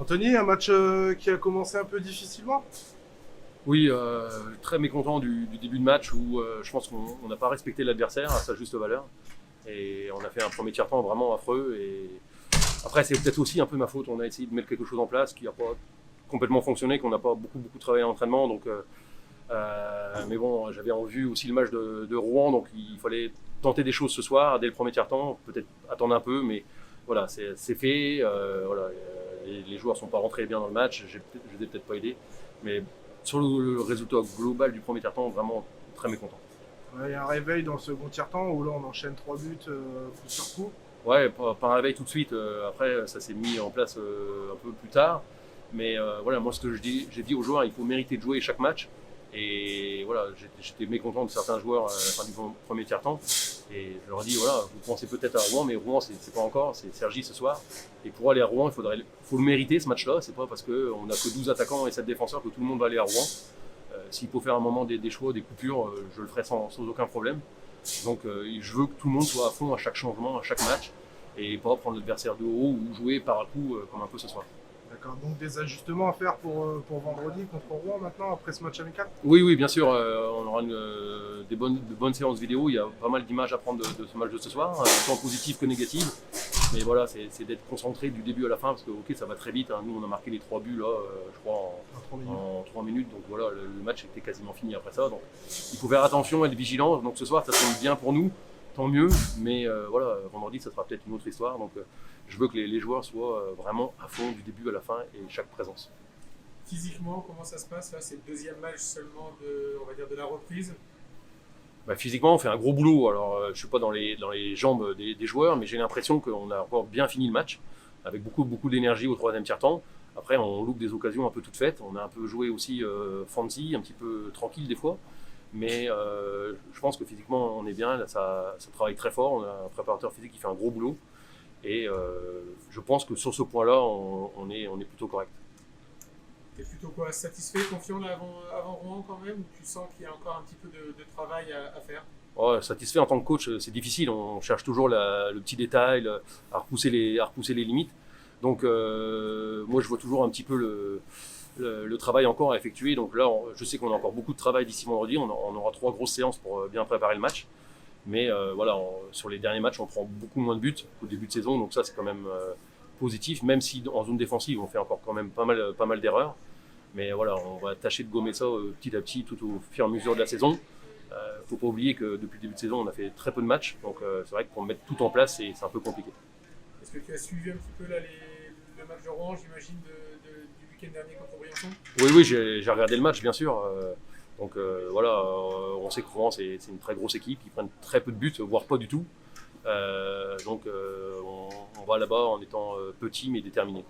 Anthony, un match qui a commencé un peu difficilement? Oui, très mécontent du début de match où je pense qu'on n'a pas respecté l'adversaire à sa juste valeur. Et on a fait un premier tiers-temps vraiment affreux. Et après, c'est peut-être aussi un peu ma faute. On a essayé de mettre quelque chose en place qui n'a pas complètement fonctionné, qu'on n'a pas beaucoup travaillé en entraînement. Mais bon, j'avais en vue aussi le match de Rouen, donc il fallait tenter des choses ce soir dès le premier tiers-temps. Peut-être attendre un peu, mais voilà, c'est fait. Les joueurs ne sont pas rentrés bien dans le match. Je les ai peut-être pas aidés. Mais sur le résultat global du premier tiers-temps, vraiment très mécontent. Il y a un réveil dans le second tiers-temps où là on enchaîne 3 buts coup sur coup. Ouais, pas un réveil tout de suite. Après, ça s'est mis en place un peu plus tard. Mais voilà, moi, ce que j'ai dit aux joueurs, il faut mériter de jouer chaque match. Et voilà, j'étais mécontent de certains joueurs à la fin du premier tiers-temps. Et je leur ai dit, voilà, vous pensez peut-être à Rouen, mais Rouen, c'est pas encore, c'est Cergy ce soir. Et pour aller à Rouen, faut le mériter ce match-là. C'est pas parce qu'on n'a que 12 attaquants et 7 défenseurs que tout le monde va aller à Rouen. S'il faut faire un moment des choix, des coupures, je le ferai sans aucun problème. Donc je veux que tout le monde soit à fond à chaque changement, à chaque match, et pas prendre l'adversaire de haut ou jouer par à coup comme un peu ce soir. D'accord, donc des ajustements à faire pour vendredi contre Rouen maintenant après ce match amical? Oui, oui, bien sûr, on aura de bonnes séances vidéo. Il y a pas mal d'images à prendre de ce match de ce soir, tant positives que négatives. Mais voilà, c'est d'être concentré du début à la fin, parce que ok, ça va très vite. Hein. Nous, on a marqué les 3 buts là, je crois, En 3 minutes. en 3 minutes. Donc voilà, le match était quasiment fini après ça. Donc il faut faire attention, être vigilant. Donc ce soir, ça tombe bien pour nous, tant mieux. Mais voilà, vendredi, ça sera peut-être une autre histoire. Donc je veux que les joueurs soient vraiment à fond du début à la fin et chaque présence. Physiquement, comment ça se passe là? C'est le deuxième match seulement de, on va dire, de la reprise. Bah, physiquement, on fait un gros boulot. Alors, je suis pas dans les jambes des joueurs, mais j'ai l'impression qu'on a encore bien fini le match, avec beaucoup d'énergie au troisième tiers-temps. Après, on loupe des occasions un peu toutes faites. On a un peu joué aussi fancy, un petit peu tranquille des fois. Mais je pense que physiquement, on est bien. Là, ça travaille très fort. On a un préparateur physique qui fait un gros boulot. Et je pense que sur ce point-là, on est plutôt correct. T'es plutôt quoi, satisfait, confiant là avant Rouen quand même, ou tu sens qu'il y a encore un petit peu de travail à faire? Ouais, satisfait en tant que coach, c'est difficile. On cherche toujours le petit détail, à repousser les limites. Donc, moi, je vois toujours un petit peu le travail encore à effectuer. Donc là, je sais qu'on a encore beaucoup de travail d'ici vendredi. On aura 3 grosses séances pour bien préparer le match. Mais voilà, sur les derniers matchs, on prend beaucoup moins de buts qu'au début de saison. Donc ça, c'est quand même positif. Même si en zone défensive, on fait encore quand même pas mal d'erreurs. Mais voilà, on va tâcher de gommer ça petit à petit, tout au fur et à mesure de la saison. Faut pas oublier que depuis le début de saison, on a fait très peu de matchs. Donc c'est vrai que pour mettre tout en place, c'est un peu compliqué. Est-ce que tu as suivi un petit peu là le match de Rouen, j'imagine, du week-end dernier contre Briançon? Oui, oui, j'ai regardé le match, bien sûr. Donc voilà, on sait que Rouen, c'est une très grosse équipe. Ils prennent très peu de buts, voire pas du tout. Donc on va là-bas en étant petit mais déterminé.